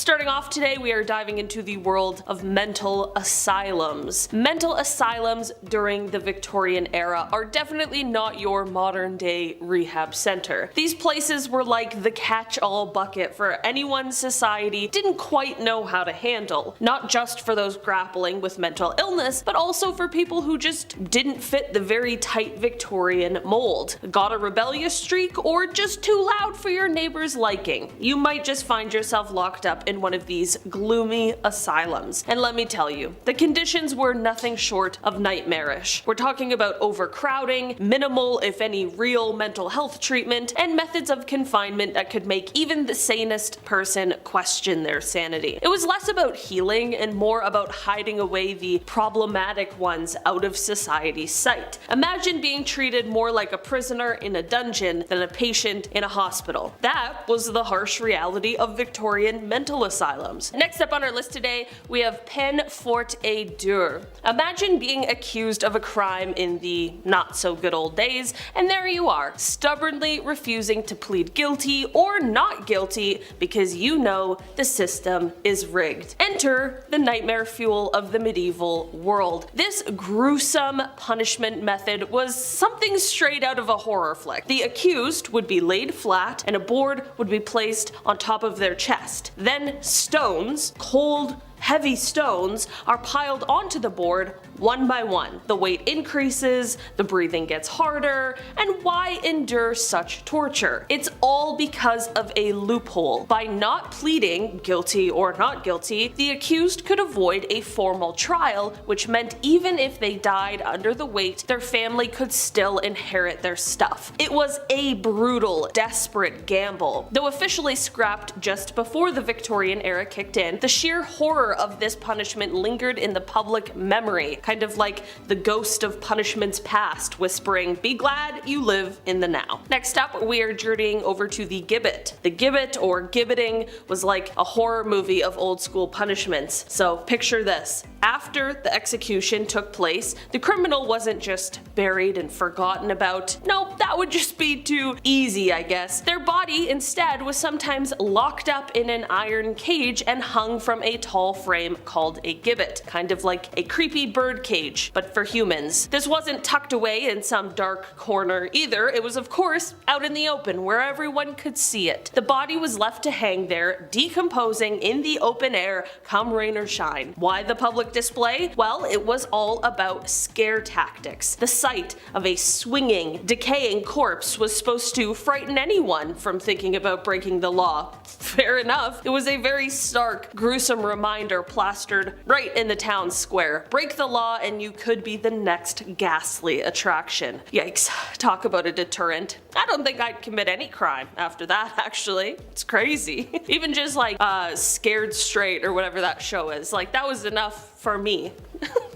Starting off today, we are diving into the world of mental asylums. Mental asylums during the Victorian era are definitely not your modern day rehab center. These places were like the catch-all bucket for anyone society didn't quite know how to handle, not just for those grappling with mental illness, but also for people who just didn't fit the very tight Victorian mold. Got a rebellious streak, or just too loud for your neighbor's liking? You might just find yourself locked up in one of these gloomy asylums. And let me tell you, the conditions were nothing short of nightmarish. We're talking about overcrowding, minimal if any real mental health treatment, and methods of confinement that could make even the sanest person question their sanity. It was less about healing and more about hiding away the problematic ones out of society's sight. Imagine being treated more like a prisoner in a dungeon than a patient in a hospital. That was the harsh reality of Victorian mental asylums. Next up on our list today, we have peine forte et dure. Imagine being accused of a crime in the not so good old days, and there you are, stubbornly refusing to plead guilty or not guilty because you know the system is rigged. Enter the nightmare fuel of the medieval world. This gruesome punishment method was something straight out of a horror flick. The accused would be laid flat and a board would be placed on top of their chest. Then stones, cold, heavy stones, are piled onto the board one by one. The weight increases, the breathing gets harder, and why endure such torture? It's all because of a loophole. By not pleading guilty or not guilty, the accused could avoid a formal trial, which meant even if they died under the weight, their family could still inherit their stuff. It was a brutal, desperate gamble. Though officially scrapped just before the Victorian era kicked in, the sheer horror of this punishment lingered in the public memory, kind of like the ghost of punishments past whispering, "Be glad you live in the now." Next up, we are journeying over to the gibbet. The gibbet, or gibbeting, was like a horror movie of old school punishments. So picture this. After the execution took place, the criminal wasn't just buried and forgotten about. No, that would just be too easy, I guess. Their body instead was sometimes locked up in an iron cage and hung from a tall frame called a gibbet, kind of like a creepy bird cage, but for humans. This wasn't tucked away in some dark corner either. It was of course out in the open where everyone could see it. The body was left to hang there, decomposing in the open air come rain or shine. Why the public display? Well, it was all about scare tactics. The sight of a swinging, decaying corpse was supposed to frighten anyone from thinking about breaking the law. Fair enough. It was a very stark, gruesome reminder plastered right in the town square. Break the law and you could be the next ghastly attraction. Yikes. Talk about a deterrent. I don't think I'd commit any crime after that, actually. It's crazy. Even just like Scared Straight or whatever that show is, like that was enough for me.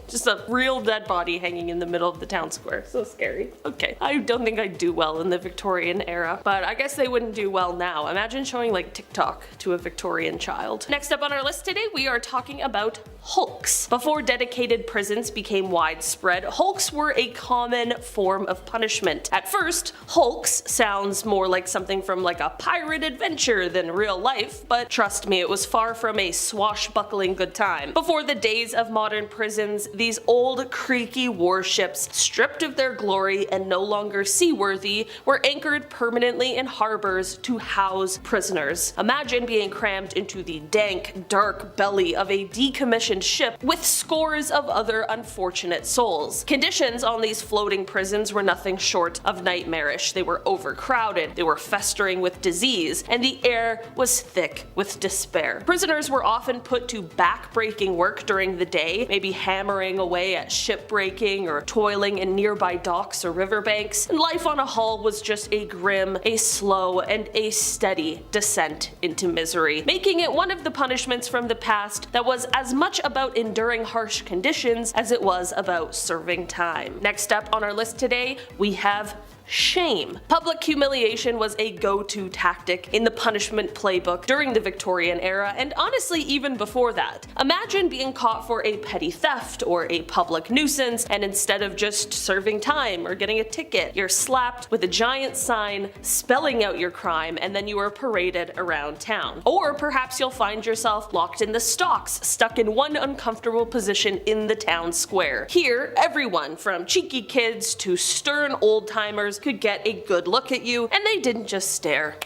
Just a real dead body hanging in the middle of the town square. So scary. Okay, I don't think I'd do well in the Victorian era, but I guess they wouldn't do well now. Imagine showing like TikTok to a Victorian child. Next up on our list today, we are talking about hulks. Before dedicated prisons became widespread, hulks were a common form of punishment. At first, hulks sounds more like something from like a pirate adventure than real life, but trust me, it was far from a swashbuckling good time. Before the days of modern prisons, these old creaky warships, stripped of their glory and no longer seaworthy, were anchored permanently in harbors to house prisoners. Imagine being crammed into the dank, dark belly of a decommissioned ship with scores of other unfortunate souls. Conditions on these floating prisons were nothing short of nightmarish. They were overcrowded, they were festering with disease, and the air was thick with despair. Prisoners were often put to back-breaking work during the day, maybe hammering away at shipbreaking or toiling in nearby docks or riverbanks, and life on a hull was just a grim, a slow, and a steady descent into misery, making it one of the punishments from the past that was as much about enduring harsh conditions as it was about serving time. Next up on our list today, we have shame. Public humiliation was a go-to tactic in the punishment playbook during the Victorian era, and honestly even before that. Imagine being caught for a petty theft or a public nuisance, and instead of just serving time or getting a ticket, you're slapped with a giant sign spelling out your crime, and then you are paraded around town. Or perhaps you'll find yourself locked in the stocks, stuck in one uncomfortable position in the town square. Here, everyone from cheeky kids to stern old-timers could get a good look at you, and they didn't just stare.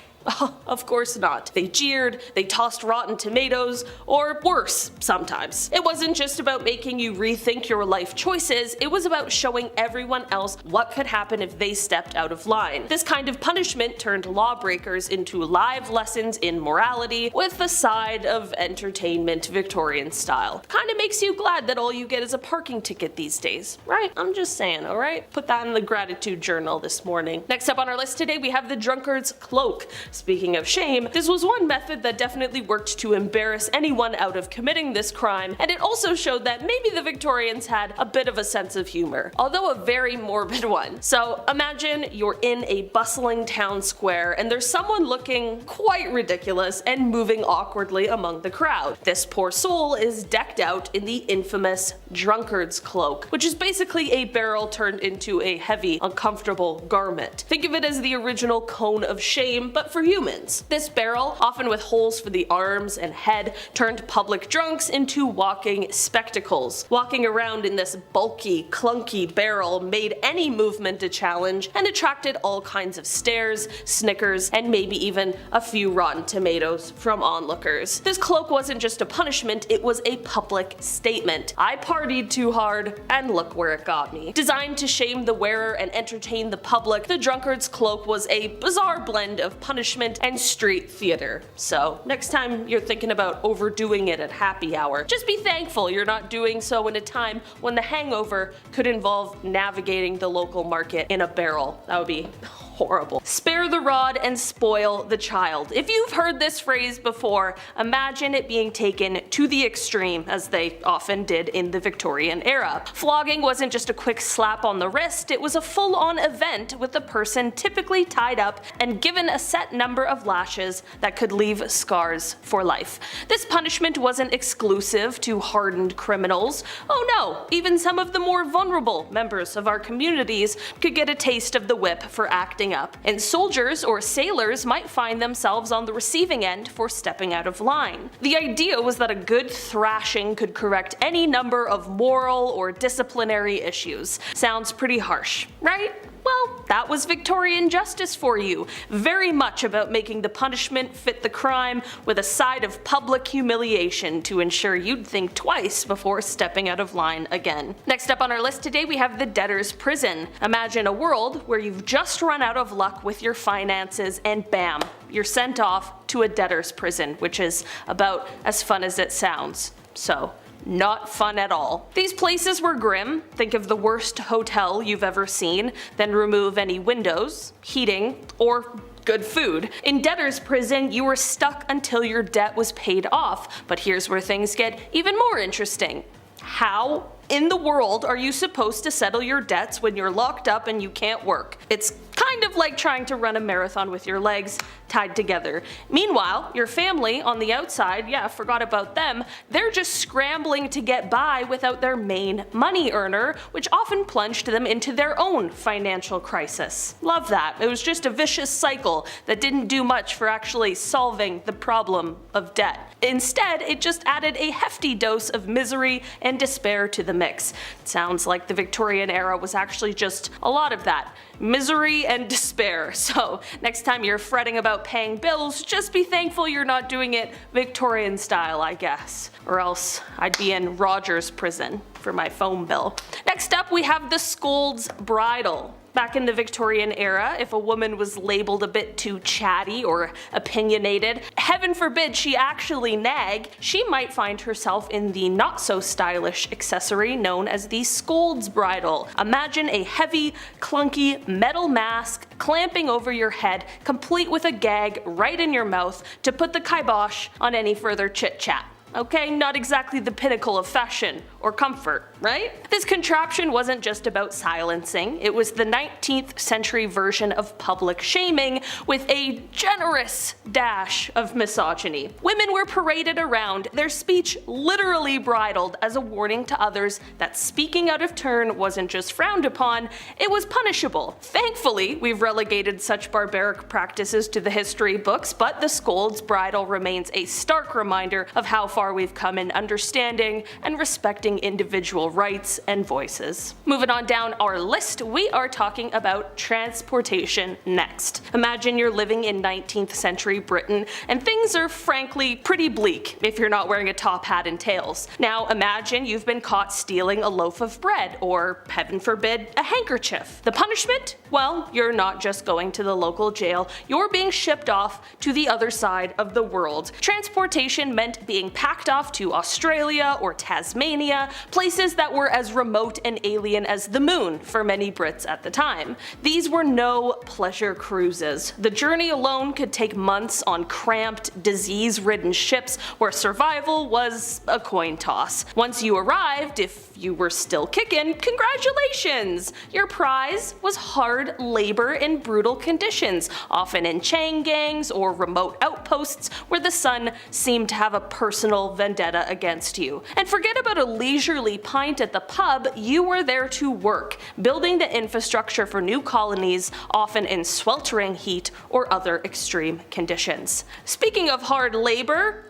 Of course not. They jeered, they tossed rotten tomatoes, or worse, sometimes. It wasn't just about making you rethink your life choices, it was about showing everyone else what could happen if they stepped out of line. This kind of punishment turned lawbreakers into live lessons in morality, with a side of entertainment Victorian style. Kinda makes you glad that all you get is a parking ticket these days, right? I'm just saying, alright? Put that in the gratitude journal this morning. Next up on our list today we have the drunkard's cloak. Speaking of shame, this was one method that definitely worked to embarrass anyone out of committing this crime, and it also showed that maybe the Victorians had a bit of a sense of humor, although a very morbid one. So imagine you're in a bustling town square and there's someone looking quite ridiculous and moving awkwardly among the crowd. This poor soul is decked out in the infamous drunkard's cloak, which is basically a barrel turned into a heavy, uncomfortable garment. Think of it as the original cone of shame, but for humans. This barrel, often with holes for the arms and head, turned public drunks into walking spectacles. Walking around in this bulky, clunky barrel made any movement a challenge and attracted all kinds of stares, snickers, and maybe even a few rotten tomatoes from onlookers. This cloak wasn't just a punishment, it was a public statement. I partied too hard, and look where it got me. Designed to shame the wearer and entertain the public, the drunkard's cloak was a bizarre blend of punishment and street theater. So next time you're thinking about overdoing it at happy hour, just be thankful you're not doing so in a time when the hangover could involve navigating the local market in a barrel. That would be horrible. Spare the rod and spoil the child. If you've heard this phrase before, imagine it being taken to the extreme, as they often did in the Victorian era. Flogging wasn't just a quick slap on the wrist, it was a full-on event with the person typically tied up and given a set number of lashes that could leave scars for life. This punishment wasn't exclusive to hardened criminals. Oh no, even some of the more vulnerable members of our communities could get a taste of the whip for acting up, and soldiers or sailors might find themselves on the receiving end for stepping out of line. The idea was that a good thrashing could correct any number of moral or disciplinary issues. Sounds pretty harsh, right? Well, that was Victorian justice for you. Very much about making the punishment fit the crime, with a side of public humiliation to ensure you'd think twice before stepping out of line again. Next up on our list today we have the debtor's prison. Imagine a world where you've just run out of luck with your finances and bam, you're sent off to a debtor's prison, which is about as fun as it sounds. So, not fun at all. These places were grim. Think of the worst hotel you've ever seen, then remove any windows, heating, or good food. In debtor's prison, you were stuck until your debt was paid off, but here's where things get even more interesting. How in the world are you supposed to settle your debts when you're locked up and you can't work? It's kind of like trying to run a marathon with your legs tied together. Meanwhile, your family on the outside, yeah, forgot about them, they're just scrambling to get by without their main money earner, which often plunged them into their own financial crisis. Love that. It was just a vicious cycle that didn't do much for actually solving the problem of debt. Instead, it just added a hefty dose of misery and despair to the mix. It sounds like the Victorian era was actually just a lot of that. Misery and despair. So next time you're fretting about paying bills, just be thankful you're not doing it Victorian style, I guess. Or else I'd be in Rogers prison for my phone bill. Next up we have the scold's bridle. Back in the Victorian era, if a woman was labeled a bit too chatty or opinionated, heaven forbid she actually nag, she might find herself in the not so stylish accessory known as the scold's bridle. Imagine a heavy, clunky metal mask clamping over your head, complete with a gag right in your mouth to put the kibosh on any further chit chat. Okay, not exactly the pinnacle of fashion or comfort, right? This contraption wasn't just about silencing, it was the 19th century version of public shaming with a generous dash of misogyny. Women were paraded around, their speech literally bridled as a warning to others that speaking out of turn wasn't just frowned upon, it was punishable. Thankfully, we've relegated such barbaric practices to the history books, but the scold's bridle remains a stark reminder of how far we've come in understanding and respecting individual rights and voices. Moving on down our list, we are talking about transportation next. Imagine you're living in 19th century Britain and things are frankly pretty bleak if you're not wearing a top hat and tails. Now imagine you've been caught stealing a loaf of bread or, heaven forbid, a handkerchief. The punishment? Well, you're not just going to the local jail, you're being shipped off to the other side of the world. Transportation meant being packed off to Australia or Tasmania, places that were as remote and alien as the moon for many Brits at the time. These were no pleasure cruises. The journey alone could take months on cramped, disease-ridden ships where survival was a coin toss. Once you arrived, if you were still kicking, congratulations! Your prize was hard labor in brutal conditions, often in chain gangs or remote outposts where the sun seemed to have a personal vendetta against you. And forget about a leisurely pint at the pub, you were there to work, building the infrastructure for new colonies, often in sweltering heat or other extreme conditions. Speaking of hard labor,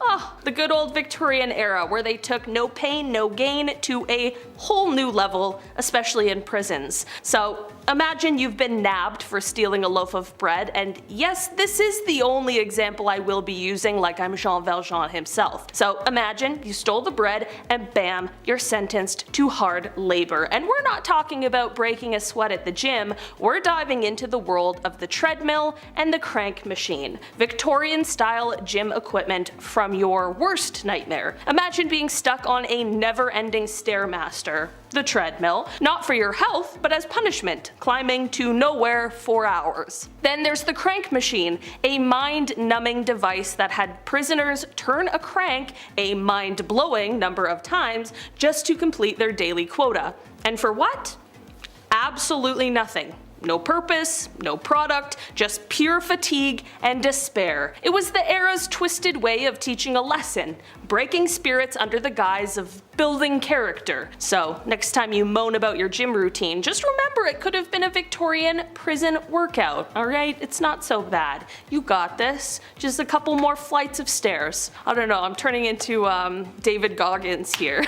the good old Victorian era where they took no pain, no gain to a whole new level, especially in prisons. So imagine you've been nabbed for stealing a loaf of bread, and yes, this is the only example I will be using like I'm Jean Valjean himself. So imagine you stole the bread and bam, you're sentenced to hard labor. And we're not talking about breaking a sweat at the gym, we're diving into the world of the treadmill and the crank machine. Victorian style gym equipment from your worst nightmare. Imagine being stuck on a never-ending stairmaster, the treadmill, not for your health, but as punishment, climbing to nowhere for hours. Then there's the crank machine, a mind-numbing device that had prisoners turn a crank a mind-blowing number of times just to complete their daily quota. And for what? Absolutely nothing. No purpose, no product, just pure fatigue and despair. It was the era's twisted way of teaching a lesson, breaking spirits under the guise of building character. So next time you moan about your gym routine, just remember it could have been a Victorian prison workout, alright? It's not so bad. You got this. Just a couple more flights of stairs. I don't know, I'm turning into David Goggins here.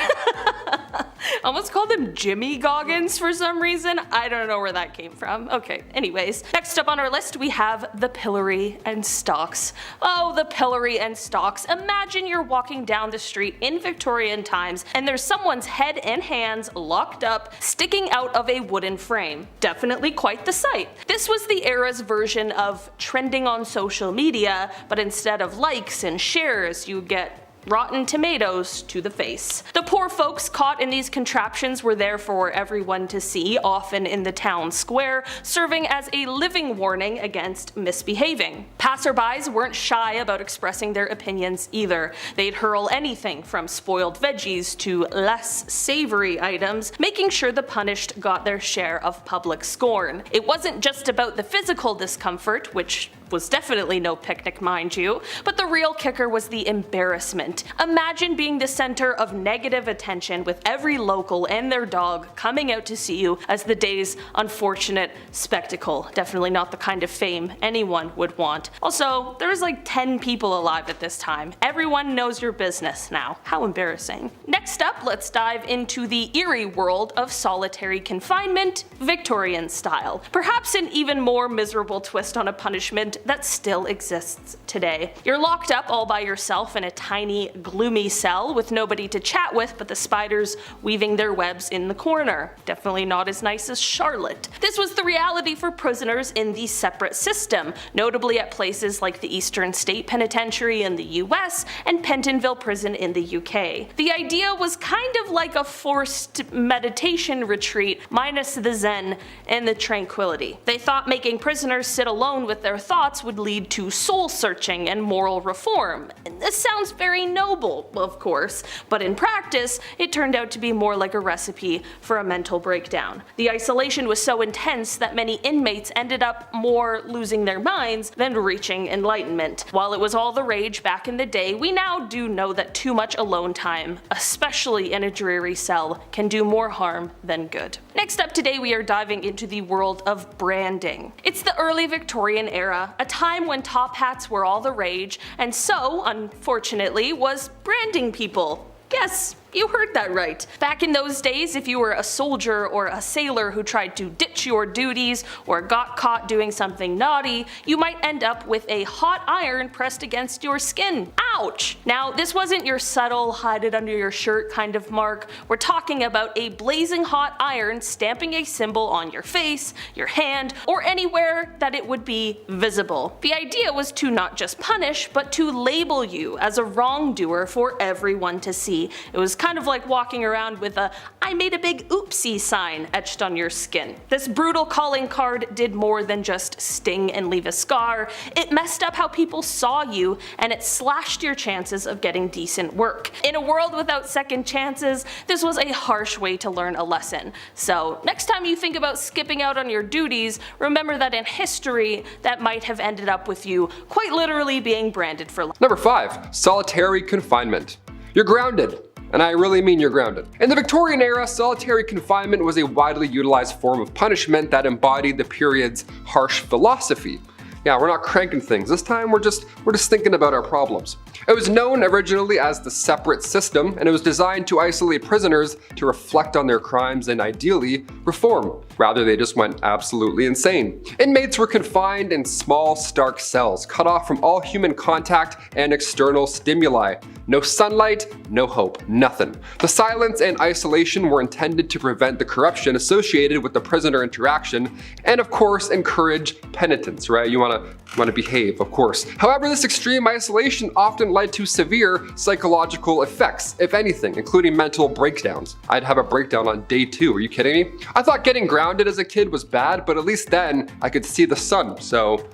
I almost called him Jimmy Goggins for some reason. I don't know where that came from. Okay, anyways. Next up on our list we have the pillory and stocks. Oh, the pillory and stocks. Imagine you're walking down the street in Victorian times and there's someone's head and hands locked up, sticking out of a wooden frame. Definitely quite the sight. This was the era's version of trending on social media, but instead of likes and shares, you get rotten tomatoes to the face. The poor folks caught in these contraptions were there for everyone to see, often in the town square, serving as a living warning against misbehaving. Passerbys weren't shy about expressing their opinions either. They'd hurl anything from spoiled veggies to less savory items, making sure the punished got their share of public scorn. It wasn't just about the physical discomfort, which was definitely no picnic, mind you, but the real kicker was the embarrassment. Imagine being the center of negative attention with every local and their dog coming out to see you as the day's unfortunate spectacle. Definitely not the kind of fame anyone would want. Also, there was like 10 people alive at this time. Everyone knows your business now. How embarrassing. Next up, let's dive into the eerie world of solitary confinement, Victorian style. Perhaps an even more miserable twist on a punishment that still exists today. You're locked up all by yourself in a tiny, gloomy cell with nobody to chat with but the spiders weaving their webs in the corner. Definitely not as nice as Charlotte. This was the reality for prisoners in the separate system, notably at places like the Eastern State Penitentiary in the US and Pentonville Prison in the UK. The idea was kind of like a forced meditation retreat minus the zen and the tranquility. They thought making prisoners sit alone with their thoughts thoughts would lead to soul searching and moral reform. And this sounds very noble, of course, but in practice, it turned out to be more like a recipe for a mental breakdown. The isolation was so intense that many inmates ended up more losing their minds than reaching enlightenment. While it was all the rage back in the day, we now do know that too much alone time, especially in a dreary cell, can do more harm than good. Next up today, we are diving into the world of branding. It's the early Victorian era, a time when top hats were all the rage, and so, unfortunately, was branding people. Yes, you heard that right. Back in those days, if you were a soldier or a sailor who tried to ditch your duties or got caught doing something naughty, you might end up with a hot iron pressed against your skin. Ouch! Now, this wasn't your subtle hide it under your shirt kind of mark. We're talking about a blazing hot iron stamping a symbol on your face, your hand, or anywhere that it would be visible. The idea was to not just punish, but to label you as a wrongdoer for everyone to see. It was kind of like walking around with a "I made a big oopsie" sign etched on your skin. This brutal calling card did more than just sting and leave a scar. It messed up how people saw you, and it slashed your chances of getting decent work. In a world without second chances, this was a harsh way to learn a lesson. So next time you think about skipping out on your duties, remember that in history, that might have ended up with you quite literally being branded for life. Number 5. Solitary confinement. You're grounded. And I really mean you're grounded. In the Victorian era, solitary confinement was a widely utilized form of punishment that embodied the period's harsh philosophy. Yeah, we're not cranking things. This time we're just thinking about our problems. It was known originally as the separate system, and it was designed to isolate prisoners to reflect on their crimes and ideally reform. Rather, they just went absolutely insane. Inmates were confined in small, stark cells, cut off from all human contact and external stimuli. No sunlight, no hope, nothing. The silence and isolation were intended to prevent the corruption associated with the prisoner interaction, and of course encourage penitence, right? You want to behave, of course. However, this extreme isolation often led to severe psychological effects, if anything, including mental breakdowns. I'd have a breakdown on day 2, are you kidding me? I thought getting grounded as a kid was bad, but at least then I could see the sun, so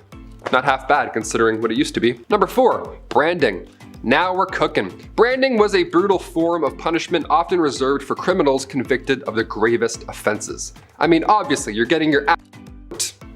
not half bad considering what it used to be. Number 4, branding. Now we're cooking. Branding was a brutal form of punishment often reserved for criminals convicted of the gravest offenses. I mean, obviously, you're getting your ass.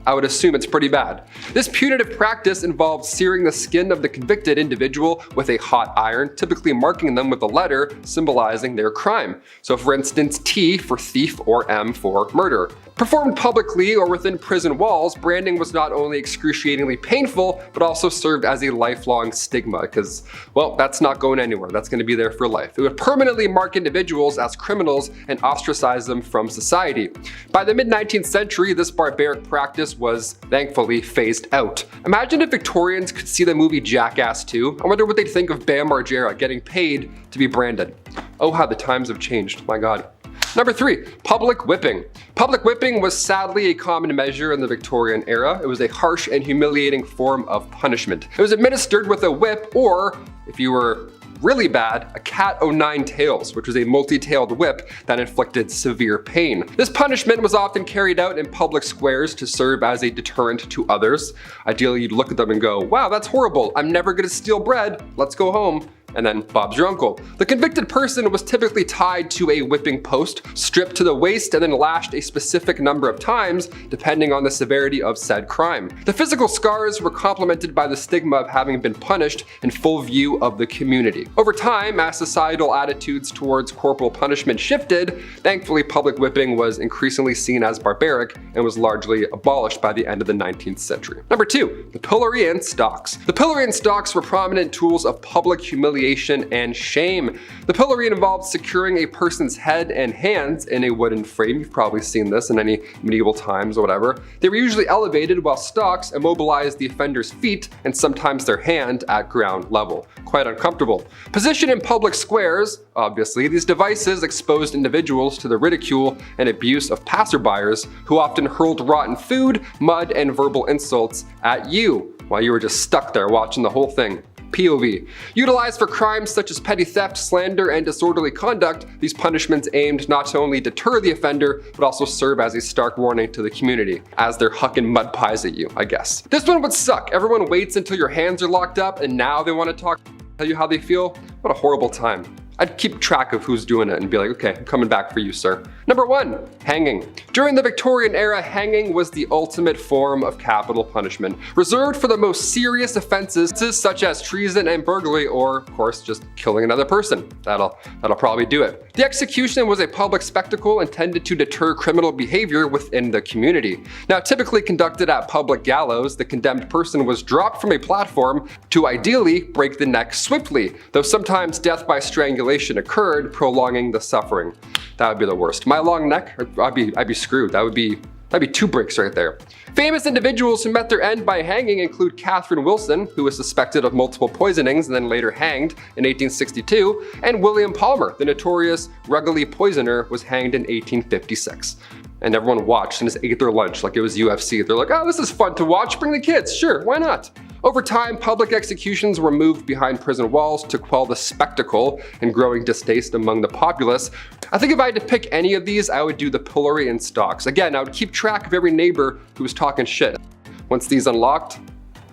I would assume it's pretty bad. This punitive practice involved searing the skin of the convicted individual with a hot iron, typically marking them with a letter symbolizing their crime. So for instance, T for thief or M for murder. Performed publicly or within prison walls, branding was not only excruciatingly painful, but also served as a lifelong stigma because, well, that's not going anywhere. That's going to be there for life. It would permanently mark individuals as criminals and ostracize them from society. By the mid-19th century, this barbaric practice was thankfully phased out. Imagine if Victorians could see the movie Jackass 2. I wonder what they'd think of Bam Margera getting paid to be branded. Oh, how the times have changed, my God. Number 3, public whipping. Public whipping was sadly a common measure in the Victorian era. It was a harsh and humiliating form of punishment. It was administered with a whip or, if you were really bad, a cat o' nine tails, which was a multi-tailed whip that inflicted severe pain. This punishment was often carried out in public squares to serve as a deterrent to others. Ideally, you'd look at them and go, wow, that's horrible. I'm never gonna steal bread. Let's go home. And then Bob's your uncle. The convicted person was typically tied to a whipping post, stripped to the waist, and then lashed a specific number of times, depending on the severity of said crime. The physical scars were complemented by the stigma of having been punished in full view of the community. Over time, as societal attitudes towards corporal punishment shifted, thankfully public whipping was increasingly seen as barbaric and was largely abolished by the end of the 19th century. Number 2, the pillory and stocks. The pillory and stocks were prominent tools of public humiliation and shame. The pillory involved securing a person's head and hands in a wooden frame. You've probably seen this in any medieval times or whatever. They were usually elevated while stocks immobilized the offender's feet and sometimes their hand at ground level. Quite uncomfortable. Positioned in public squares, obviously, these devices exposed individuals to the ridicule and abuse of passerbyers who often hurled rotten food, mud, and verbal insults at you while you were just stuck there watching the whole thing. POV. Utilized for crimes such as petty theft, slander, and disorderly conduct, these punishments aimed not to only deter the offender, but also serve as a stark warning to the community, as they're hucking mud pies at you, I guess. This one would suck. Everyone waits until your hands are locked up, and now they want to tell you how they feel. What a horrible time. I'd keep track of who's doing it and be like, okay, I'm coming back for you, sir. Number 1, hanging. During the Victorian era, hanging was the ultimate form of capital punishment, reserved for the most serious offenses such as treason and burglary, or of course, just killing another person. That'll probably do it. The execution was a public spectacle intended to deter criminal behavior within the community. Now, typically conducted at public gallows, the condemned person was dropped from a platform to ideally break the neck swiftly, though sometimes death by strangulation occurred, prolonging the suffering. That would be the worst. My long neck, I'd be screwed. That'd be 2 breaks right there. Famous individuals who met their end by hanging include Catherine Wilson, who was suspected of multiple poisonings and then later hanged in 1862, and William Palmer, the notorious Rugeley poisoner, was hanged in 1856. And everyone watched and just ate their lunch like it was UFC. They're like, oh, this is fun to watch, bring the kids, sure, why not? Over time, public executions were moved behind prison walls to quell the spectacle and growing distaste among the populace. I think if I had to pick any of these, I would do the pillory in stocks. Again, I would keep track of every neighbor who was talking shit. Once these unlocked,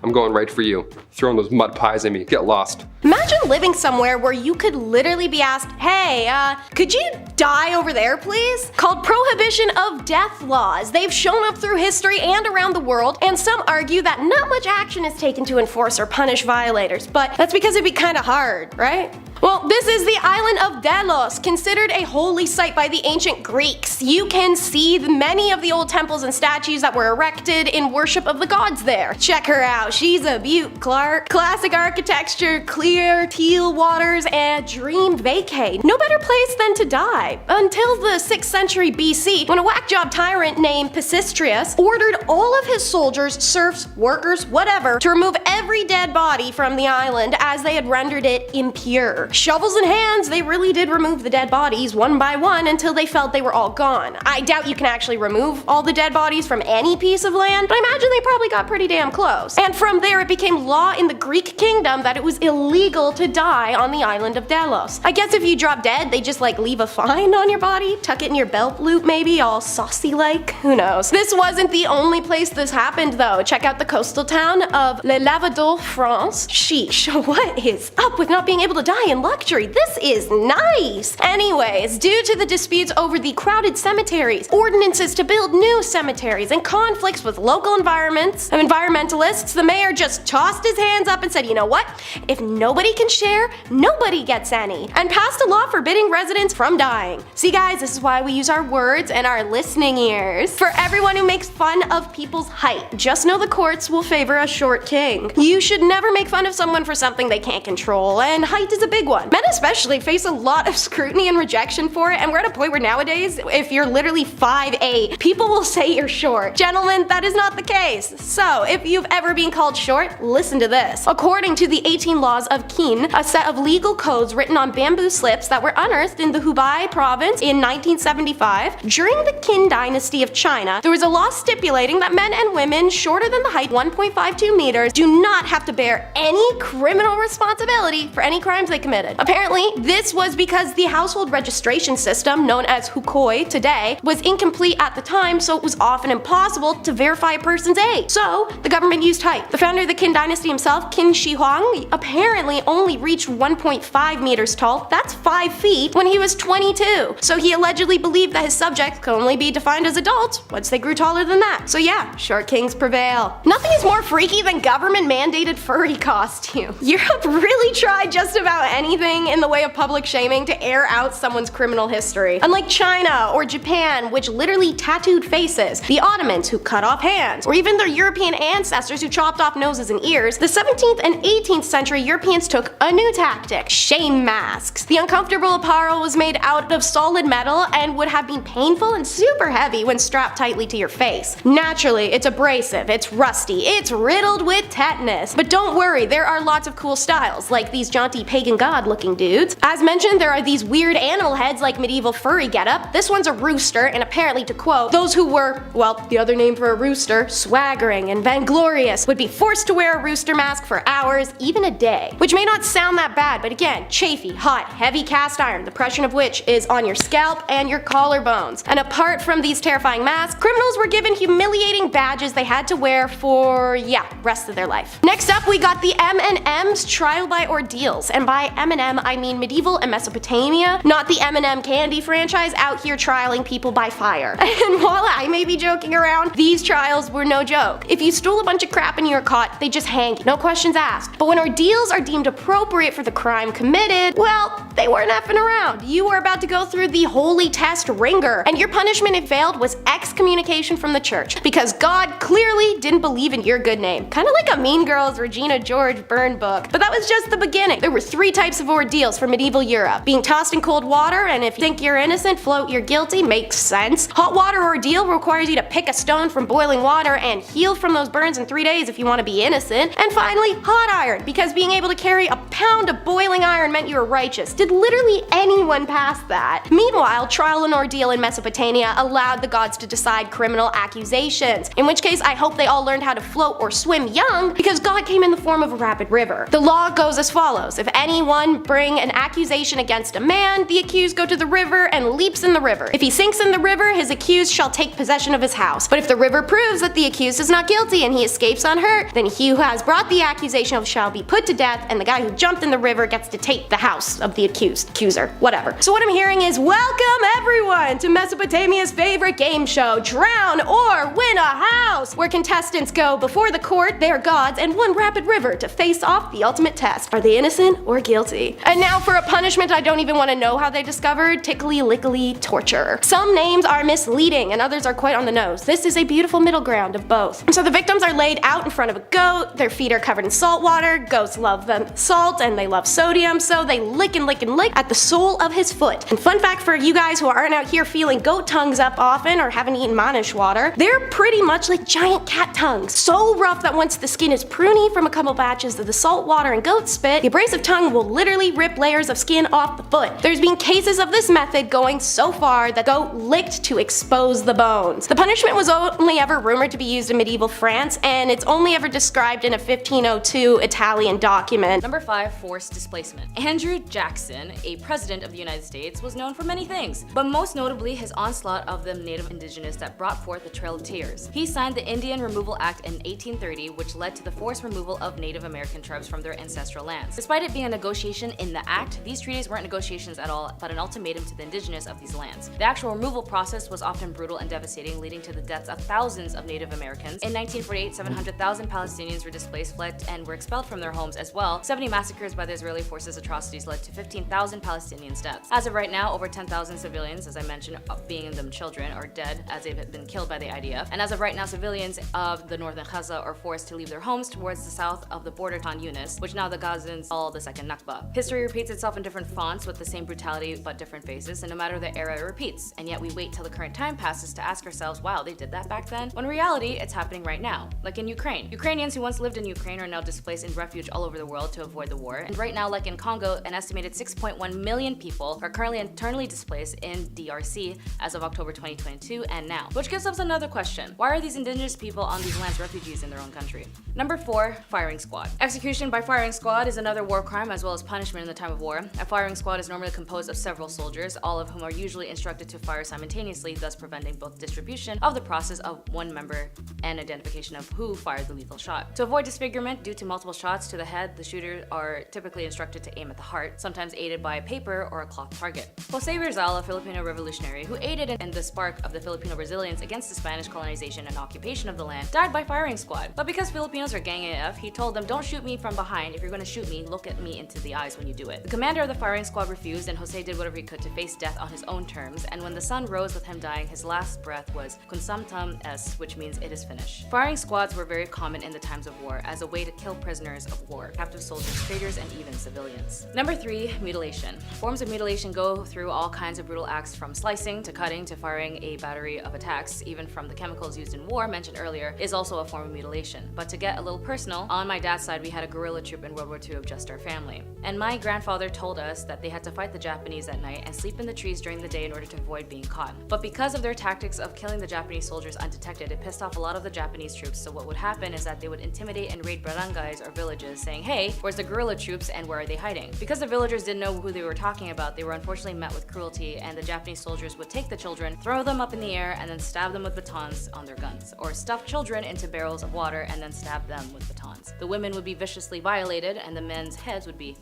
I'm going right for you. Throwing those mud pies at me. Get lost. Imagine living somewhere where you could literally be asked, hey, could you die over there, please? Called prohibition of death laws. They've shown up through history and around the world, and some argue that not much action is taken to enforce or punish violators, but that's because it'd be kinda hard, right? Well, this is the island of Delos, considered a holy site by the ancient Greeks. You can see many of the old temples and statues that were erected in worship of the gods there. Check her out, she's a beaut, Clark. Classic architecture, clear teal waters, and dream vacay. No better place than to die. Until the 6th century BC, when a whack job tyrant named Pisistratus ordered all of his soldiers, serfs, workers, whatever, to remove every dead body from the island as they had rendered it impure. Shovels in hands, they really did remove the dead bodies one by one until they felt they were all gone. I doubt you can actually remove all the dead bodies from any piece of land, but I imagine they probably got pretty damn close. And from there it became law in the Greek kingdom that it was illegal to die on the island of Delos. I guess if you drop dead, they just like leave a fine on your body, tuck it in your belt loop maybe, all saucy like, who knows. This wasn't the only place this happened though. Check out the coastal town of Le Lavador, France. Sheesh, what is up with not being able to die in luxury? This is nice! Anyways, due to the disputes over the crowded cemeteries, ordinances to build new cemeteries, and conflicts with local environmentalists, the mayor just tossed his hands up and said, you know what? If nobody can share, nobody gets any, and passed a law forbidding residents from dying. See guys, this is why we use our words and our listening ears. For everyone who makes fun of people's height, just know the courts will favor a short king. You should never make fun of someone for something they can't control, and height is a big one. Men especially face a lot of scrutiny and rejection for it, and we're at a point where nowadays, if you're literally 5'8", people will say you're short. Gentlemen, that is not the case. So, if you've ever been called short, listen to this. According to the 18 laws of Cangue, a set of legal codes written on bamboo slips that were unearthed in the Hubei province in 1975, during the Qin dynasty of China, there was a law stipulating that men and women shorter than the height 1.52 meters do not have to bear any criminal responsibility for any crimes they committed. Apparently, this was because the household registration system, known as hukoi today, was incomplete at the time, so it was often impossible to verify a person's age. So, the government used height. The founder of the Qin dynasty himself, Qin Shi Huang, apparently only reached 1.5 meters tall, that's 5 feet, when he was 22. So he allegedly believed that his subjects could only be defined as adults once they grew taller than that. So yeah, short kings prevail. Nothing is more freaky than government-mandated furry costume. Europe really tried just about anything in the way of public shaming to air out someone's criminal history. Unlike China or Japan, which literally tattooed faces, the Ottomans who cut off hands, or even their European ancestors who chopped off noses and ears, the 17th and 18th century Europeans took a new tactic: shame masks. The uncomfortable apparel was made out of solid metal and would have been painful and super heavy when strapped tightly to your face. Naturally, it's abrasive, it's rusty, it's riddled with tetanus. But don't worry, there are lots of cool styles, like these jaunty pagan gums odd-looking dudes. As mentioned, there are these weird animal heads like medieval furry getup. This one's a rooster, and apparently, to quote, those who were, well, the other name for a rooster, swaggering and vainglorious, would be forced to wear a rooster mask for hours, even a day. Which may not sound that bad, but again, chafy, hot, heavy cast iron, the pressure of which is on your scalp and your collarbones. And apart from these terrifying masks, criminals were given humiliating badges they had to wear for, rest of their life. Next up, we got the M&M's trial by ordeals, and by M&M I mean medieval and Mesopotamia, not the M&M candy franchise out here trialing people by fire. And while I may be joking around, these trials were no joke. If you stole a bunch of crap and you were caught, they just hang you, no questions asked. But when ordeals are deemed appropriate for the crime committed, well, they weren't effing around. You were about to go through the holy test ringer, and your punishment if failed was excommunication from the church, because God clearly didn't believe in your good name. Kinda like a Mean Girls Regina George burn book. But that was just the beginning. There were 3 types of ordeals for medieval Europe. Being tossed in cold water, and if you think you're innocent, float you're guilty, makes sense. Hot water ordeal requires you to pick a stone from boiling water and heal from those burns in 3 days if you want to be innocent. And finally, hot iron, because being able to carry a pound of boiling iron meant you were righteous. Did literally anyone pass that? Meanwhile, trial and ordeal in Mesopotamia allowed the gods to decide criminal accusations, in which case I hope they all learned how to float or swim young, because God came in the form of a rapid river. The law goes as follows: if anyone bring an accusation against a man, the accused go to the river and leaps in the river. If he sinks in the river, his accused shall take possession of his house. But if the river proves that the accused is not guilty and he escapes unhurt, then he who has brought the accusation shall be put to death, and the guy who jumped in the river gets to take the house of the accuser, whatever. So what I'm hearing is, welcome everyone to Mesopotamia's favorite game show, Drown or Win a House, where contestants go before the court, their gods, and one rapid river to face off the ultimate test. Are they innocent or guilty? And now for a punishment I don't even want to know how they discovered: tickly lickly torture. Some names are misleading and others are quite on the nose. This is a beautiful middle ground of both. So the victims are laid out in front of a goat, their feet are covered in salt water, goats love them salt and they love sodium, so they lick and lick and lick at the sole of his foot. And fun fact for you guys who aren't out here feeling goat tongues up often or haven't eaten manish water, they're pretty much like giant cat tongues. So rough that once the skin is pruny from a couple batches of the salt water and goat spit, the abrasive tongue will literally rip layers of skin off the foot. There's been cases of this method going so far that goat licked to expose the bones. The punishment was only ever rumored to be used in medieval France, and it's only ever described in a 1502 Italian document. Number 5, forced displacement. Andrew Jackson, a president of the United States, was known for many things, but most notably his onslaught of the native indigenous that brought forth the Trail of Tears. He signed the Indian Removal Act in 1830, which led to the forced removal of Native American tribes from their ancestral lands. Despite it being a negotiation in the act, these treaties weren't negotiations at all, but an ultimatum to the indigenous of these lands. The actual removal process was often brutal and devastating, leading to the deaths of thousands of Native Americans. In 1948, 700,000 Palestinians were displaced, fled, and were expelled from their homes as well. 70 massacres by the Israeli forces atrocities led to 15,000 Palestinians' deaths. As of right now, over 10,000 civilians, as I mentioned, being them children, are dead as they've been killed by the IDF. And as of right now, civilians of the northern Gaza are forced to leave their homes towards the south of the border Khan Yunis, which now the Gazans call the second Nakba. History repeats itself in different fonts with the same brutality but different faces, and no matter the era it repeats. And yet we wait till the current time passes to ask ourselves, wow, they did that back then? When in reality, it's happening right now. Like in Ukraine. Ukrainians who once lived in Ukraine are now displaced in refuge all over the world to avoid the war. And right now, like in Congo, an estimated 6.1 million people are currently internally displaced in DRC as of October 2022 and now. Which gives us another question. Why are these indigenous people on these lands refugees in their own country? Number 4, firing squad. Execution by firing squad is another war crime as well as punishment in the time of war. A firing squad is normally composed of several soldiers, all of whom are usually instructed to fire simultaneously, thus preventing both distribution of the process of one member and identification of who fired the lethal shot. To avoid disfigurement due to multiple shots to the head, the shooters are typically instructed to aim at the heart, sometimes aided by a paper or a cloth target. Jose Rizal, a Filipino revolutionary who aided in the spark of the Filipino resilience against the Spanish colonization and occupation of the land, died by firing squad. But because Filipinos are gang AF, he told them, "Don't shoot me from behind. If you're going to shoot me, look at me into the eyes when you do it." The commander of the firing squad refused, and Jose did whatever he could to face death on his own terms, and when the sun rose with him dying, his last breath was "Consumtum est," which means it is finished. Firing squads were very common in the times of war as a way to kill prisoners of war, captive soldiers, traitors, and even civilians. Number 3, mutilation. Forms of mutilation go through all kinds of brutal acts from slicing to cutting to firing a battery of attacks, even from the chemicals used in war mentioned earlier is also a form of mutilation. But to get a little personal, on my dad's side we had a guerrilla troop in World War II of just our family. And my grandfather told us that they had to fight the Japanese at night and sleep in the trees during the day in order to avoid being caught. But because of their tactics of killing the Japanese soldiers undetected, it pissed off a lot of the Japanese troops, so what would happen is that they would intimidate and raid barangays or villages saying, hey, where's the guerrilla troops and where are they hiding? Because the villagers didn't know who they were talking about, they were unfortunately met with cruelty, and the Japanese soldiers would take the children, throw them up in the air, and then stab them with batons on their guns, or stuff children into barrels of water and then stab them with batons. The women would be viciously violated and the men's heads would be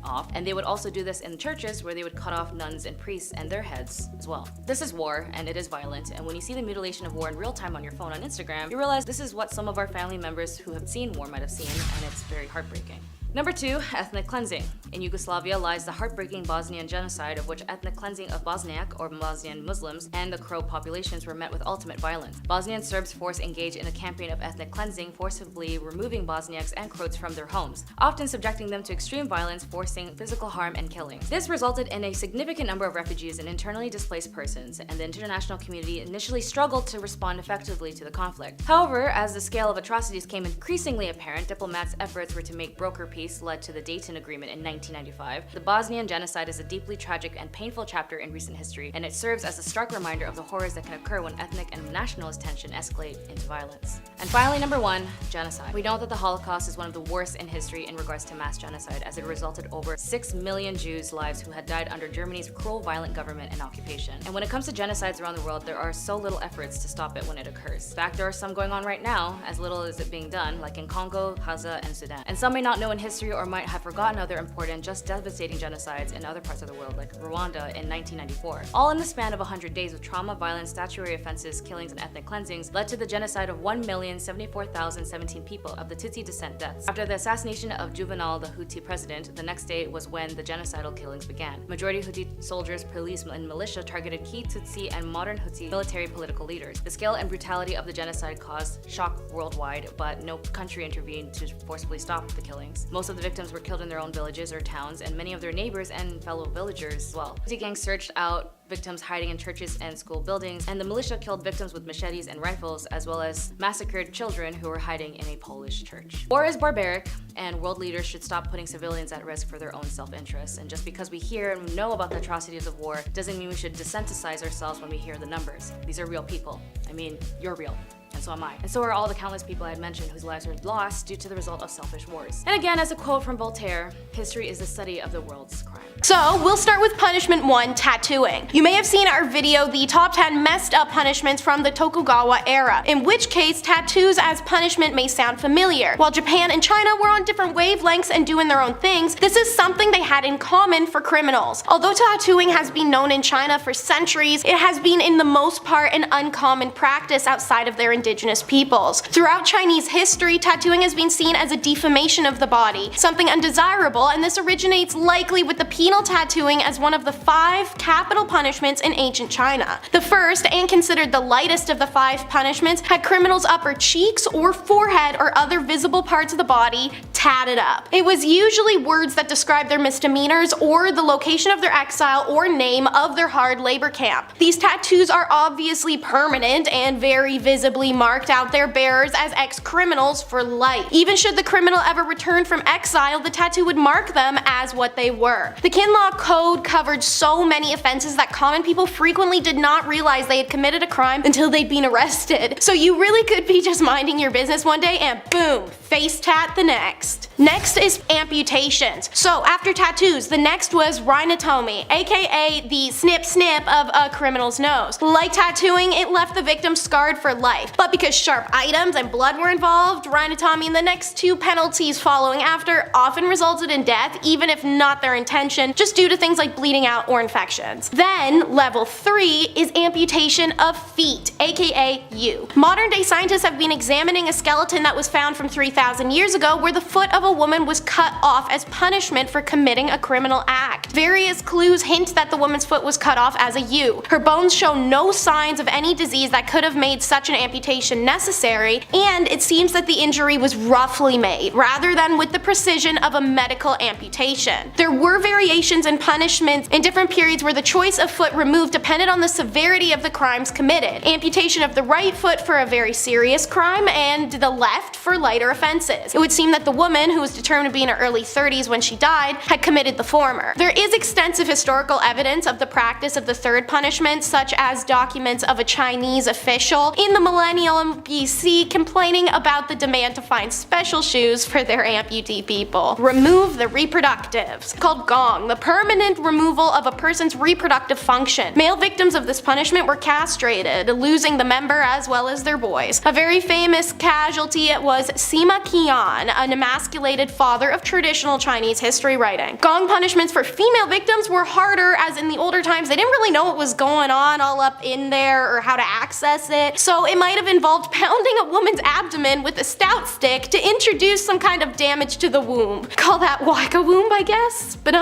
off, and they would also do this in churches where they would cut off nuns and priests and their heads as well. This is war and it is violent, and when you see the mutilation of war in real time on your phone on Instagram, you realize this is what some of our family members who have seen war might have seen, and it's very heartbreaking. Number 2, ethnic cleansing. In Yugoslavia lies the heartbreaking Bosnian genocide, of which ethnic cleansing of Bosniak or Bosnian Muslims and the Croat populations were met with ultimate violence. Bosnian Serbs force engaged in a campaign of ethnic cleansing, forcibly removing Bosniaks and Croats from their homes, often subjecting them to extreme violence, forcing physical harm and killing. This resulted in a significant number of refugees and internally displaced persons, and the international community initially struggled to respond effectively to the conflict. However, as the scale of atrocities came increasingly apparent, diplomats' efforts were to make broker peace led to the Dayton Agreement in 1995. The Bosnian genocide is a deeply tragic and painful chapter in recent history, and it serves as a stark reminder of the horrors that can occur when ethnic and nationalist tension escalate into violence. And finally, number 1, genocide. We know that the Holocaust is one of the worst in history in regards to mass genocide, as it resulted over 6 million Jews' lives who had died under Germany's cruel, violent government and occupation. And when it comes to genocides around the world, there are so little efforts to stop it when it occurs. In fact, there are some going on right now, as little as it being done, like in Congo, Gaza, and Sudan. And some may not know in history or might have forgotten other important, just devastating genocides in other parts of the world, like Rwanda in 1994. All in the span of 100 days of trauma, violence, statutory offenses, killings, and ethnic cleansings led to the genocide of 1,074,017 people of the Tutsi descent deaths. After the assassination of Juvenal, the Hutu president, the next day was when the genocidal killings began. Majority Hutu soldiers, police, and militia targeted key Tutsi and modern Hutu military political leaders. The scale and brutality of the genocide caused shock worldwide, but no country intervened to forcibly stop the killings. Most of the victims were killed in their own villages or towns, and many of their neighbors and fellow villagers as well. The gangs searched out victims hiding in churches and school buildings, and the militia killed victims with machetes and rifles, as well as massacred children who were hiding in a Polish church. War is barbaric, and world leaders should stop putting civilians at risk for their own self-interest. And just because we hear and know about the atrocities of war doesn't mean we should desensitize ourselves when we hear the numbers. These are real people. I mean, you're real. And so am I. And so are all the countless people I had mentioned whose lives were lost due to the result of selfish wars. And again, as a quote from Voltaire, history is the study of the world's crime. So we'll start with punishment 1, tattooing. You may have seen our video, the top 10 messed up punishments from the Tokugawa era, in which case tattoos as punishment may sound familiar. While Japan and China were on different wavelengths and doing their own things, this is something they had in common for criminals. Although tattooing has been known in China for centuries, it has been in the most part an uncommon practice outside of their indigenous peoples. Throughout Chinese history, tattooing has been seen as a defamation of the body, something undesirable, and this originates likely with the penal tattooing as one of the 5 capital punishments in ancient China. The first, and considered the lightest of the 5 punishments, had criminals' upper cheeks or forehead or other visible parts of the body tatted up. It was usually words that described their misdemeanors or the location of their exile or name of their hard labor camp. These tattoos are obviously permanent and very visibly marked out their bearers as ex-criminals for life. Even should the criminal ever return from exile, the tattoo would mark them as what they were. The Kinlaw Code covered so many offenses that common people frequently did not realize they had committed a crime until they'd been arrested. So you really could be just minding your business one day and boom, face tat the next. Next is amputations. So after tattoos, the next was rhinotomy, aka the snip of a criminal's nose. Like tattooing, it left the victim scarred for life. But because sharp items and blood were involved, rhinotomy and the next 2 penalties following after often resulted in death, even if not their intention, just due to things like bleeding out or infections. Then, level 3 is amputation of feet, aka you. Modern day scientists have been examining a skeleton that was found from 3,000 years ago where the foot of of a woman was cut off as punishment for committing a criminal act. Various clues hint that the woman's foot was cut off as a U. Her bones show no signs of any disease that could have made such an amputation necessary, and it seems that the injury was roughly made, rather than with the precision of a medical amputation. There were variations in punishments in different periods where the choice of foot removed depended on the severity of the crimes committed. Amputation of the right foot for a very serious crime, and the left for lighter offenses. It would seem that the woman, who was determined to be in her early 30s when she died, had committed the former. There is extensive historical evidence of the practice of the third punishment, such as documents of a Chinese official in the millennium BC complaining about the demand to find special shoes for their amputee people. Remove the reproductives. Called gong, the permanent removal of a person's reproductive function. Male victims of this punishment were castrated, losing the member as well as their boys. A very famous casualty was Sima Qian, an emasculated father of traditional Chinese history writing. Gong punishments for female victims were harder, as in the older times they didn't really know what was going on all up in there or how to access it, so it might have involved pounding a woman's abdomen with a stout stick to introduce some kind of damage to the womb. Call that whack a womb, I guess? But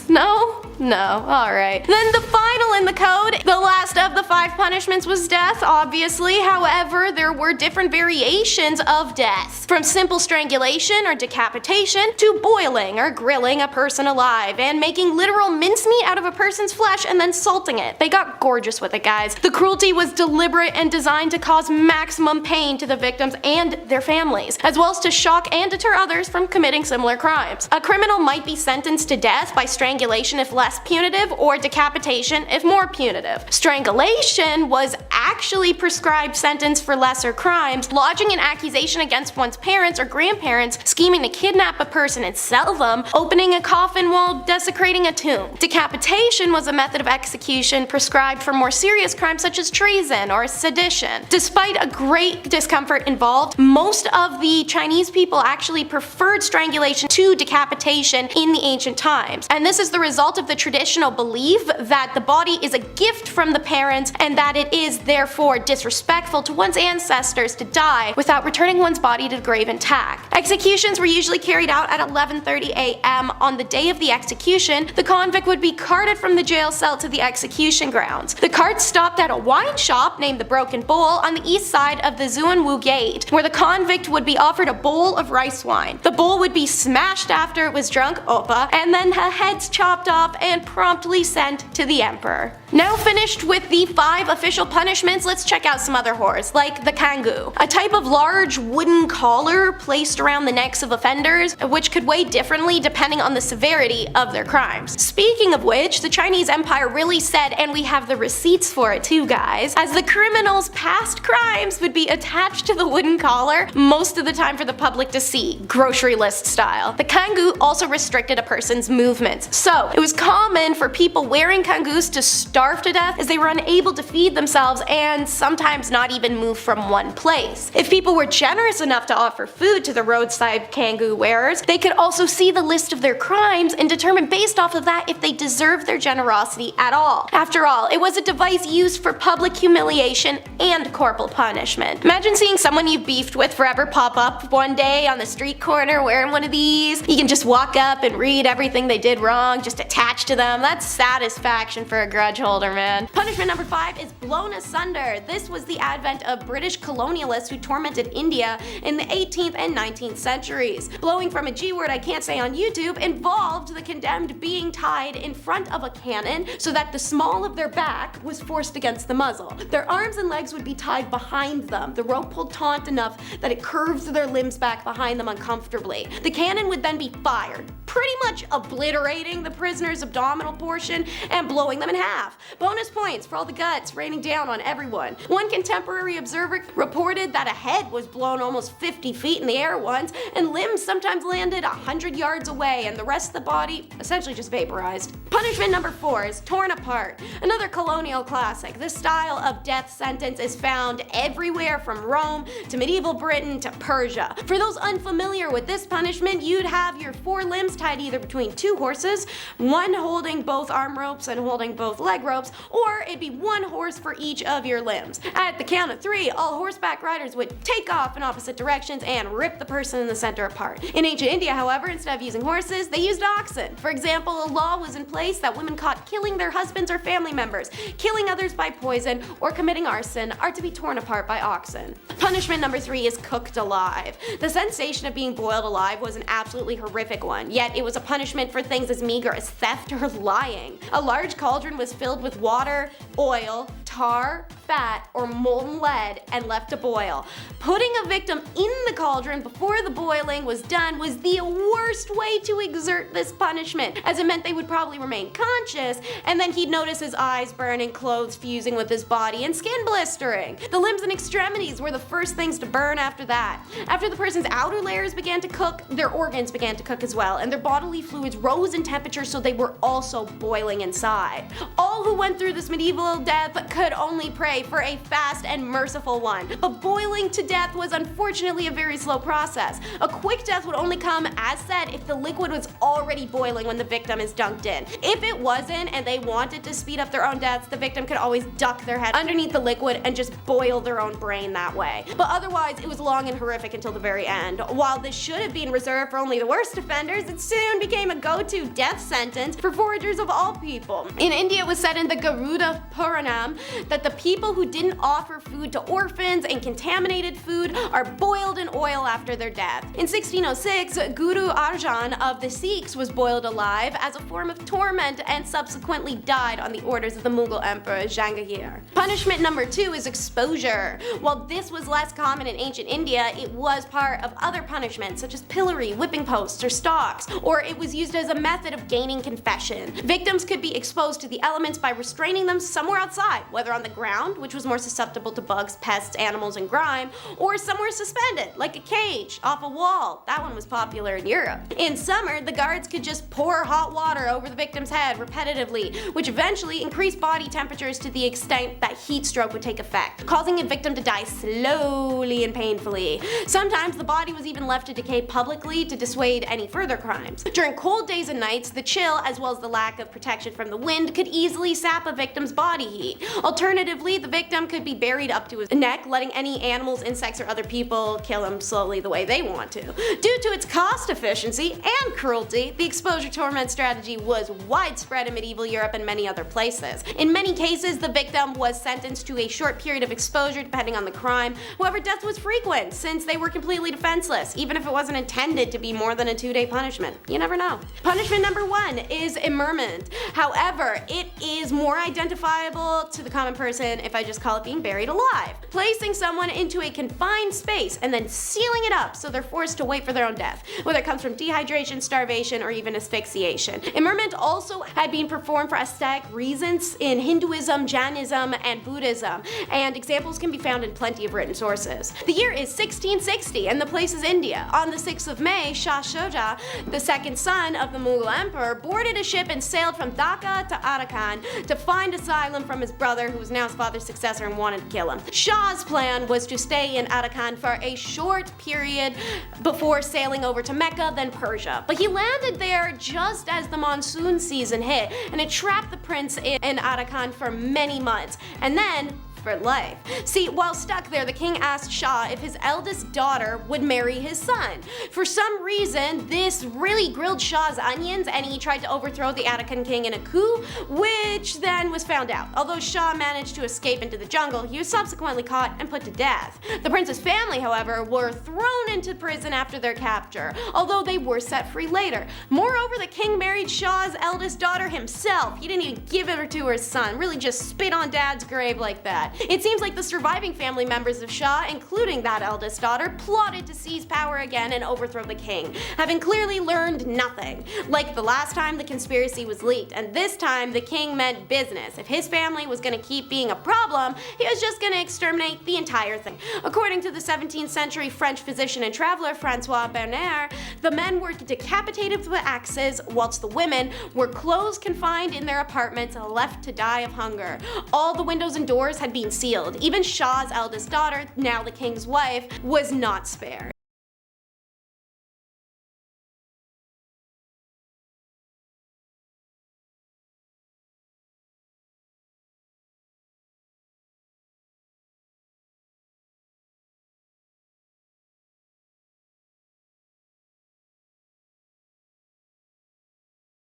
no? No, alright. Then the final in the code, the last of the 5 punishments was death, obviously. However, there were different variations of death, from simple strangulation or decapitation to boiling or grilling a person alive and making literal mincemeat out of a person's flesh and then salting it. They got gorgeous with it, guys. The cruelty was deliberate and designed to cause maximum pain to the victims and their families, as well as to shock and deter others from committing similar crimes. A criminal might be sentenced to death by strangulation if less punitive, or decapitation if more punitive. Strangulation was actually prescribed sentence for lesser crimes, lodging an accusation against one's parents or grandparents, scheming to kidnap a person and sell them, opening a coffin while desecrating a tomb. Decapitation was a method of execution prescribed for more serious crimes such as treason or sedition. Despite a great discomfort involved, most of the Chinese people actually preferred strangulation to decapitation in the ancient times, and this is the result of the traditional belief that the body is a gift from the parents and that it is therefore disrespectful to one's ancestors to die without returning one's body to the grave intact. Executions were usually carried out at 11:30 a.m. on the day of the execution. The convict would be carted from the jail cell to the execution grounds. The cart stopped at a wine shop named the Broken Bowl on the east side of the Zuanwu Gate, where the convict would be offered a bowl of rice wine. The bowl would be smashed after it was drunk, oppa, and then the heads chopped off and promptly sent to the emperor. Now finished with the 5 official punishments, let's check out some other horrors, like the Cangue, a type of large wooden collar placed around the necks of offenders, which could weigh differently depending on the severity of their crimes. Speaking of which, the Chinese Empire really said, and we have the receipts for it too, guys, as the criminals' past crimes would be attached to the wooden collar, most of the time for the public to see, grocery list style. The Cangue also restricted a person's movements, so it was common for people wearing cangues to starve to death as they were unable to feed themselves and sometimes not even move from one place. If people were generous enough to offer food to the roadside cangue wearers, they could also see the list of their crimes and determine based off of that if they deserved their generosity at all. After all, it was a device used for public humiliation and corporal punishment. Imagine seeing someone you've beefed with forever pop up one day on the street corner wearing one of these. You can just walk up and read everything they did wrong, just attached to them. That's satisfaction for a grudge holder, man. Punishment number 5 is blown asunder. This was the advent of British colonialists who tormented India in the 18th and 19th centuries. Blowing from a G word I can't say on YouTube involved the condemned being tied in front of a cannon so that the small of their back was forced against the muzzle. Their arms and legs would be tied behind them, the rope pulled taut enough that it curves their limbs back behind them uncomfortably. The cannon would then be fired, pretty much obliterating the prisoner's abdominal portion and blowing them in half. Bonus points for all the guts raining down on everyone. One contemporary observer reported that a head was blown almost 50 feet in the air once, and limbs sometimes landed 100 yards away, and the rest of the body essentially just vaporized. Punishment number 4 is torn apart. Another colonial classic. This style of death sentence is found everywhere from Rome to medieval Britain to Persia. For those unfamiliar with this punishment, you'd have your 4 limbs tied either between 2 horses, one holding both arm ropes and holding both leg ropes, or it'd be one horse for each of your limbs. At the count of 3, all horseback riders would take off in opposite directions and rip the person in the center apart. In ancient India, however, instead of using horses, they used oxen. For example, a law was in place that women caught killing their husbands or family members, killing others by poison, or committing arson are to be torn apart by oxen. Punishment number 3 is cooked alive. The sensation of being boiled alive was an absolutely horrific one, yet it was a punishment for things as meager as theft or lying. A large cauldron was filled with water, oil, tar, fat, or molten lead and left to boil. Putting a victim in the cauldron before the boiling was done was the worst way to exert this punishment, as it meant they would probably remain conscious, and then he'd notice his eyes burning, clothes fusing with his body, and skin blistering. The limbs and extremities were the first things to burn after that. After the person's outer layers began to cook, their organs began to cook as well, and their bodily fluids rose in temperature, so they were also boiling inside. All who went through this medieval death could only pray for a fast and merciful one, but boiling to death was unfortunately a very slow process. A quick death would only come, as said, if the liquid was already boiling when the victim is dunked in. If it wasn't and they wanted to speed up their own deaths, the victim could always duck their head underneath the liquid and just boil their own brain that way. But otherwise, it was long and horrific until the very end. While this should have been reserved for only the worst offenders, it soon became a go-to death sentence for foragers of all people. In India, it was said in the Garuda Puranam that the people who didn't offer food to orphans and contaminated food are boiled in oil after their death. In 1606, Guru Arjan of the Sikhs was boiled alive as a form of torment and subsequently died on the orders of the Mughal Emperor Jahangir. Punishment number 2 is exposure. While this was less common in ancient India, it was part of other punishments such as pillory, whipping posts, or stocks, or it was used as a method of gaining confession. Victims could be exposed to the elements by restraining them somewhere outside, whether on the ground, which was more susceptible to bugs, pests, animals, and grime, or somewhere suspended, like a cage, off a wall. That one was popular in Europe. In summer, the guards could just pour hot water over the victim's head repetitively, which eventually increased body temperatures to the extent that heat stroke would take effect, causing a victim to die slowly and painfully. Sometimes the body was even left to decay publicly to dissuade any further crimes. During cold days and nights, the chill, as well as the lack of protection from the wind, could easily sap a victim's body heat. Alternatively, the victim could be buried up to his neck, letting any animals, insects, or other people kill him slowly the way they want to. Due to its cost efficiency and cruelty, the exposure torment strategy was widespread in medieval Europe and many other places. In many cases, the victim was sentenced to a short period of exposure depending on the crime. However, death was frequent since they were completely defenseless, even if it wasn't intended to be more than a 2-day punishment. You never know. Punishment number 1 is immurement. However, it is more identifiable to the common person if I just call it being buried alive. Placing someone into a confined space and then sealing it up so they're forced to wait for their own death, whether it comes from dehydration, starvation, or even asphyxiation. Immurement also had been performed for aesthetic reasons in Hinduism, Jainism, and Buddhism, and examples can be found in plenty of written sources. The year is 1660 and the place is India. On the 6th of May, Shah Shuja, the second son of the Mughal emperor, boarded a ship and sailed from Dhaka to Arakan to find asylum from his brother, who was now his father's successor and wanted to kill him. Shah's plan was to stay in Arakan for a short period before sailing over to Mecca, then Persia. But he landed there just as the monsoon season hit, and it trapped the prince in Arakan for many months. And then for life. See, while stuck there, the king asked Shah if his eldest daughter would marry his son. For some reason, this really grilled Shah's onions, and he tried to overthrow the Arakan king in a coup, which then was found out. Although Shah managed to escape into the jungle, he was subsequently caught and put to death. The prince's family, however, were thrown into prison after their capture, although they were set free later. Moreover, the king married Shah's eldest daughter himself. He didn't even give her to his son, really just spit on dad's grave like that. It seems like the surviving family members of Shah, including that eldest daughter, plotted to seize power again and overthrow the king, having clearly learned nothing. Like the last time, the conspiracy was leaked, and this time the king meant business. If his family was going to keep being a problem, he was just going to exterminate the entire thing. According to the 17th century French physician and traveler Francois Bernard, the men were decapitated with axes, whilst the women were closed, confined in their apartments, left to die of hunger. All the windows and doors had been sealed. Even Shah's eldest daughter, now the king's wife, was not spared.